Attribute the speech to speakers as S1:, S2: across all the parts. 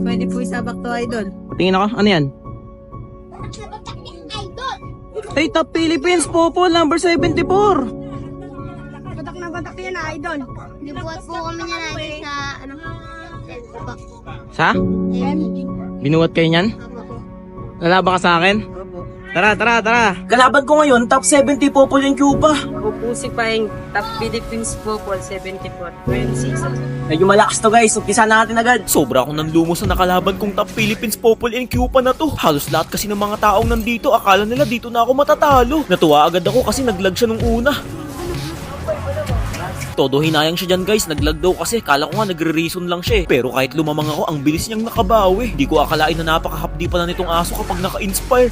S1: pwede po isabak to, idol.
S2: Tingin ako, ano yan? Hey, Top Philippines, Popol, number 74.
S1: Batak na batak yan, idol.
S3: Nibuhat po kami niya natin sa, ano,
S2: Sa? Binuhat kayo niyan? Lalaban ka sa akin? Tara, tara, tara. Kalaban ko ngayon, top 70 Popol yung Cuba.
S1: Pupusi pa yung Top Philippines Popol 74. 12 season.
S2: Medyo malakas to guys, umpisa natin agad. Sobra akong nanlumo sa nakalaban kong Top Philippines Popol and Cuba na to. Halos lahat kasi ng mga taong nandito, akala nila dito na ako matatalo. Natuwa agad ako kasi naglag siya nung una. Todo hinayang siya dyan guys, naglag daw kasi kala ko nga nagre-reason lang siya eh. Pero kahit lumamang ako, ang bilis niyang nakabawi. Di ko akalain na napakahapdi pala nitong aso kapag naka-inspire.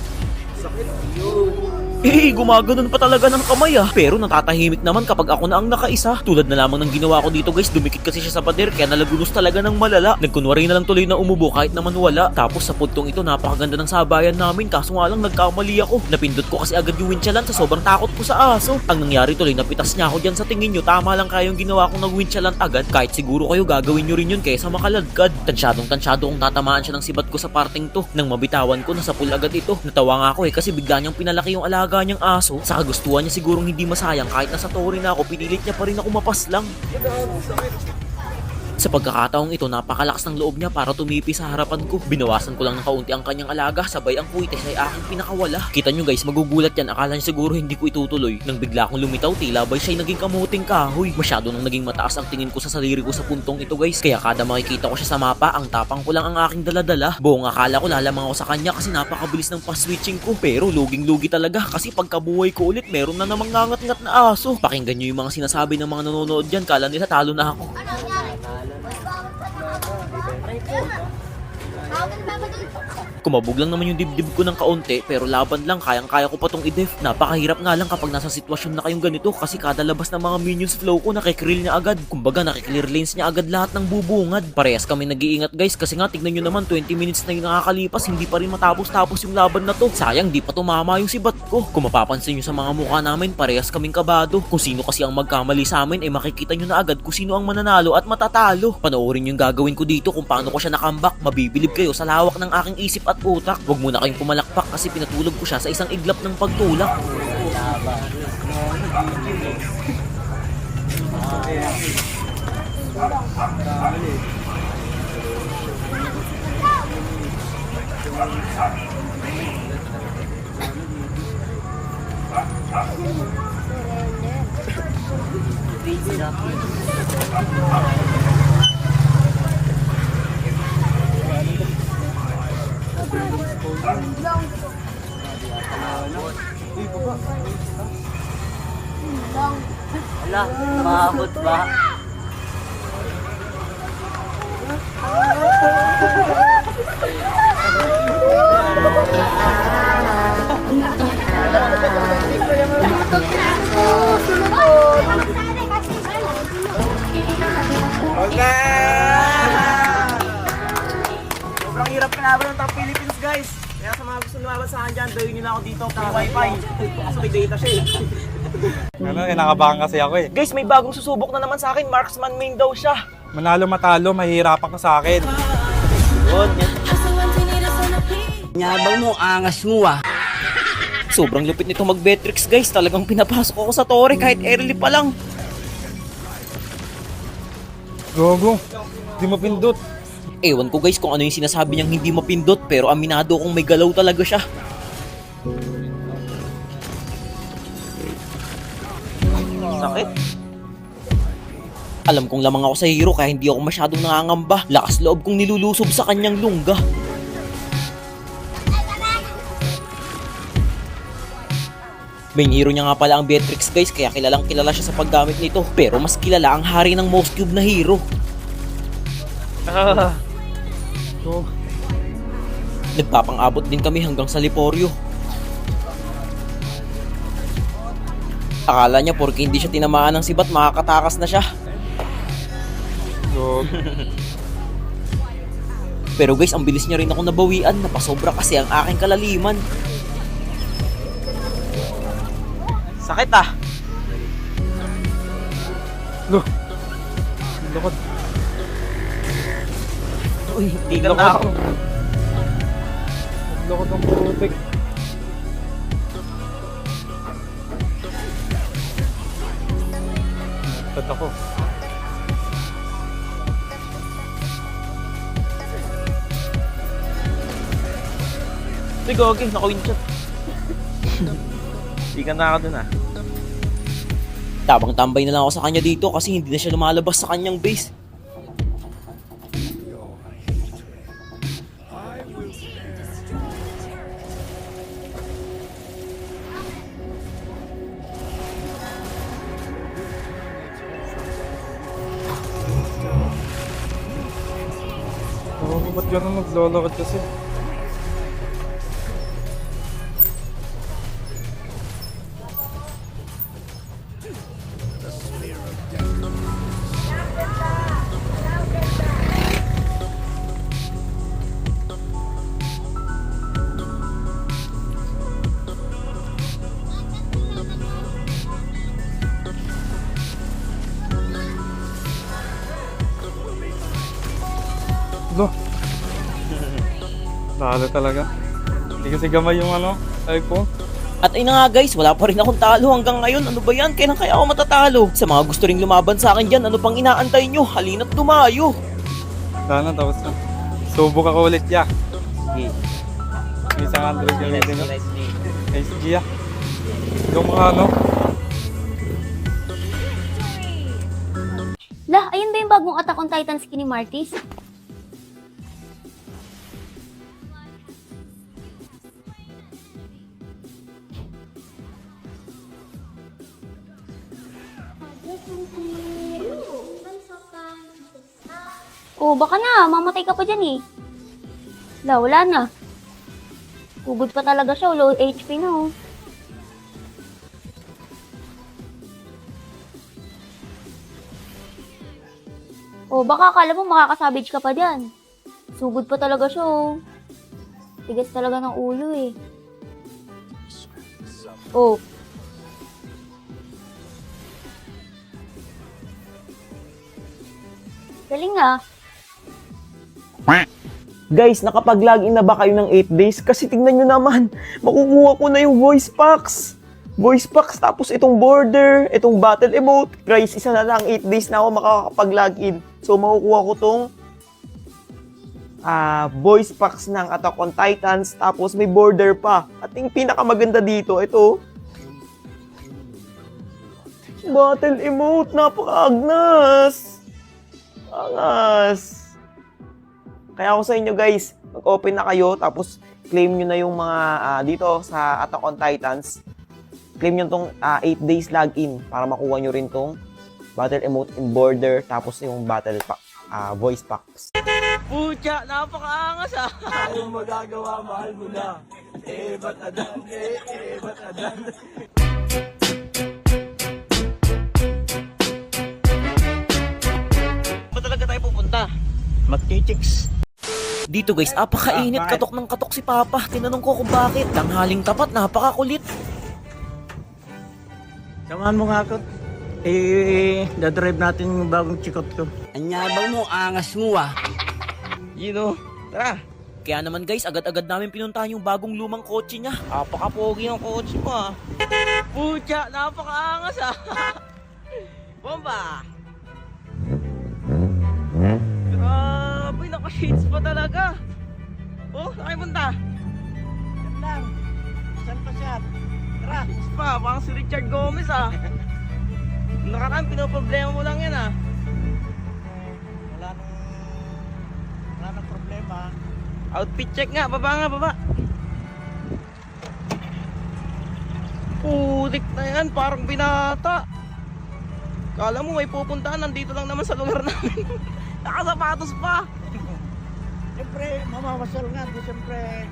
S2: Gumaganon pa talaga ng kamay ah. Pero natatahimik naman kapag ako na ang nakaisa. Tulad na lamang ng ginawa ko dito guys, dumikit kasi siya sa pader kaya nalagunos talaga ng malala. Nagkunwari na lang tuloy na umubo kahit naman wala. Tapos sa puntong ito napakaganda ng sabayan namin, kaso nga lang nagkamali ako. Napindot ko kasi agad yung winchalan sa sobrang takot ko sa aso. Ang nangyari tuloy, napitas niya ako dyan. Sa tingin nyo, tama lang kaya yung ginawa kong nag-winchalan agad. Kahit siguro kayo gagawin nyo rin yun kaysa makaladkad. Tansyadong kung tatamaan siya ng sibat ko sa parting to. Nang mabitawan ko, nasa pool agad ito. Natawa nga ako eh kasi bigla niyang pinalaki yung alaga niyang aso. Sa kagustuhan niya sigurong hindi masayang kahit nasa tori na ako, pinilit niya pa rin ako mapaslang. Sa pagkakataong ito, napakalakas ng loob niya para tumipi sa harapan ko. Binawasan ko lang ng kaunti ang kanyang alaga, sabay ang kuites ay aking pinakawala. Kita nyo guys, magugulat yan, akala niya siguro hindi ko itutuloy. Nang bigla akong lumitaw, tila bay siya'y naging kamuting kahoy. Masyado nang naging mataas ang tingin ko sa sarili ko sa puntong ito guys, kaya kada makikita ko siya sa mapa, ang tapang ko lang ang aking daladala. Buong akala ko lalamang ako sa kanya kasi napakabilis ng pa-switching ko. Pero luging-lugi talaga kasi pagkabuhay ko ulit, meron na namang ngangat-ngat na aso. Pakinggan nyo yung mga sinasabi ng mga nanonood dyan, kala nila talo na ako. Kumabog lang naman yung dibdib ko ng kaunti pero laban lang, kayang-kaya ko pa tong i-def. Napakahirap nga lang kapag nasa sitwasyon na kayong ganito kasi kada labas ng mga minions flow ko nakikrill niya agad. Kumbaga nakiklear lanes niya agad lahat ng bubungad. Parehas kami nag-iingat guys kasi nga tignan nyo naman 20 minutes na yung nakakalipas, hindi pa rin matapos-tapos yung laban na to. Sayang di pa tumama yung sibat ko. Kung mapapansin nyo sa mga mukha namin, parehas kaming kabado. Kung sino kasi ang magkamali sa amin ay makikita nyo na agad kung sino ang mananalo at matatalo. Panoorin yung gagawin ko dito kung paano ko siya nakambak. Mabibilib kayo sa lawak ng aking isip at utak. Huwag muna kayong pumalakpak kasi pinatulog ko siya sa isang iglap ng pagtulak.
S4: Wala, maabot ba?
S2: Sobrang hirap kinaban ng Top Philippines guys. Kaya sa mga gusto lumaban sa akin dyan, dawin nyo na ako dito sa wifi. Kaso may data siya eh.
S5: Ano, nakabahan kasi ako eh.
S2: Guys, may bagong susubok na naman sa akin. Marksman main daw siya.
S5: Manalo matalo, mahihirapan ka sa akin.
S4: Nyabang mo, angas mo ah.
S2: Sobrang lupit nito mag-Betrix guys. Talagang pinapasok ako sa tore kahit early pa lang.
S5: Gogo, di mo pindot.
S2: Ewan ko guys kung ano yung sinasabi niyang hindi mapindot pero aminado kong may galaw talaga siya. Sakit. Alam kong lamang ako sa hero kaya hindi ako masyadong nangangamba. Lakas loob kong nilulusob sa kanyang lungga. Main hero niya nga pala ang Beatrix guys kaya kilalang kilala siya sa paggamit nito. Pero mas kilala ang hari ng Most Cube na hero. Nagpapang-abot din kami hanggang sa Liporio. Akala niya porke hindi siya tinamaan ng sibat makakatakas na siya. Pero guys, ang bilis niya rin ako nabawian. Napasobra kasi ang aking kalaliman. Sakit ah.
S5: Lo, lakad.
S2: Uy, hindi ka na ako.
S5: Naglakad ang putik. Ba't ako?
S2: Uy, gogi, naka-winshot. Hindi ka na ako dun ah. Tabang tambay na lang ako sa kanya dito kasi hindi na siya lumalabas sa kanyang base.
S5: Oo, ba't gano'n naglalakad kasi? Lo. Lalo talaga. Hindi kasi gamay yung type ko.
S2: At ayun na nga guys, wala pa rin akong talo hanggang ngayon. Ano ba yan? Kailan kaya ako matatalo? Sa mga gusto ring lumaban sa akin dyan, ano pang inaantay nyo? Halina't dumayo.
S5: Sana tapos na. Subok ako ulit ya.
S2: Okay.
S5: May isang Android yung hindi nyo. Nice Gia. Yung mga
S3: Lah, ayun ba yung bagong Attack on Titan skin ni Martis? Oh, baka na. Mamatay ka pa dyan eh. Wala na. Ugod pa talaga siya. Low HP na oh. Oh, baka akala mo makakasabage ka pa dyan. Sugod pa talaga siya oh. Tigas talaga ng ulo eh. Oh. Galing ah.
S2: Guys, nakapag-login na ba kayo ng 8 days? Kasi tingnan nyo naman, makukuha ko na yung voice packs. Voice packs, tapos itong border, itong battle emote. Guys, isa na lang, 8 days na ako makakapag-login. So, makukuha ko tong voice packs ng Attack on Titans, tapos may border pa. At yung pinakamaganda dito, ito. Battle emote, napaka-agnas. Angas. Kaya ako sa inyo guys, mag-open na kayo, tapos claim nyo na yung mga dito sa Attack on Titans. Claim nyo tong 8 days login para makuha nyo rin tong battle emote in border, tapos yung battle pack, voice packs. Pucha, napakaangas ah! Anong magagawa, mahal mo na. Ba't adan, ba't adan. Ba talaga tayo pupunta? Magti-chicks. Dito guys, apakainit, katok ng katok si Papa. Tinanong ko kung bakit. Tanghaling tapat, napakakulit.
S4: Samahan mo nga ako. Dadrive natin yung bagong chikot ko. Anyabang mo, angas mo ah.
S2: Tara. Kaya naman guys, agad-agad namin pinuntahan yung bagong lumang kotse niya. Apaka-pogi ng kotse mo ah. Pucha, napakaangas ah. Bomba. Grabe, naka-shades pa talaga. Oh, saan kayo punta?
S4: Yan lang. Saan pa siya? Tara.
S2: Pa, parang si Richard Gomez ah. Nakaraan, pinoproblema mo lang yan ah.
S4: Wala nang problema.
S2: Outfit check nga, baba nga, baba. Putik na yan, parang binata. Kala mo may pupuntahan, nandito lang naman sa lugar namin. Nakasapatos pa.
S4: Siyempre, mamamasal nga. Di siyempre,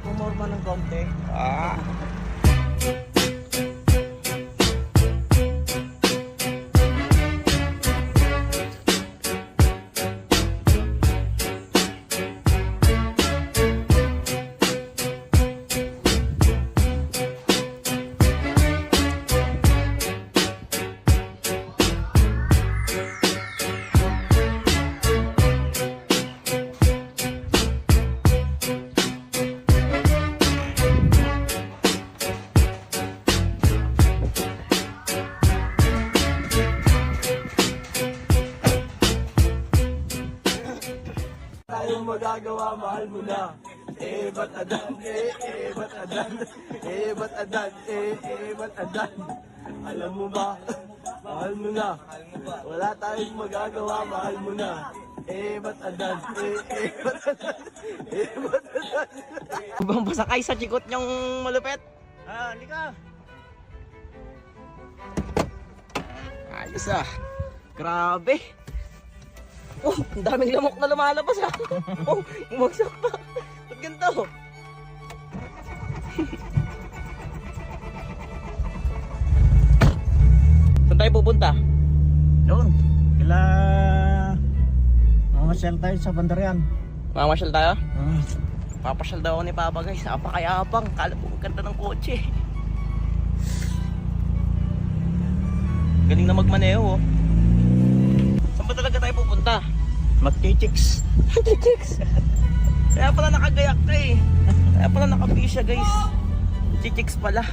S4: pumorma ng konti. Tayong magagawa, mahal mo na. Ba't adan? Ba't adan? Ba't adan? Ba't adan? Alam mo ba? Mahal mo na. Wala tayong magagawa, mahal mo na. Ba't adan? Ba't adan? Ba't adan?
S6: Bang pasakay sa chikot niyang malupet.
S4: Halika.
S6: Ayos ah. Grabe. Oh, ang daming lamok na lumalabas ah. Oh, umagsak pa. Ba't ganito? Saan tayo pupunta?
S4: Doon. Kila... Mamasyal tayo sa Bandarian.
S6: Mamasyal tayo? Papasyal daw ako ni Papa guys. Napakayabang. Kala po ang ganda ng kotse. Galing na magmaneho oh. Saan ba talaga tayo pupunta?
S4: Magchichicks.
S6: Chichicks. Kaya pala nakagayak ka eh. Kaya pala nakapisya guys. Chichicks pala.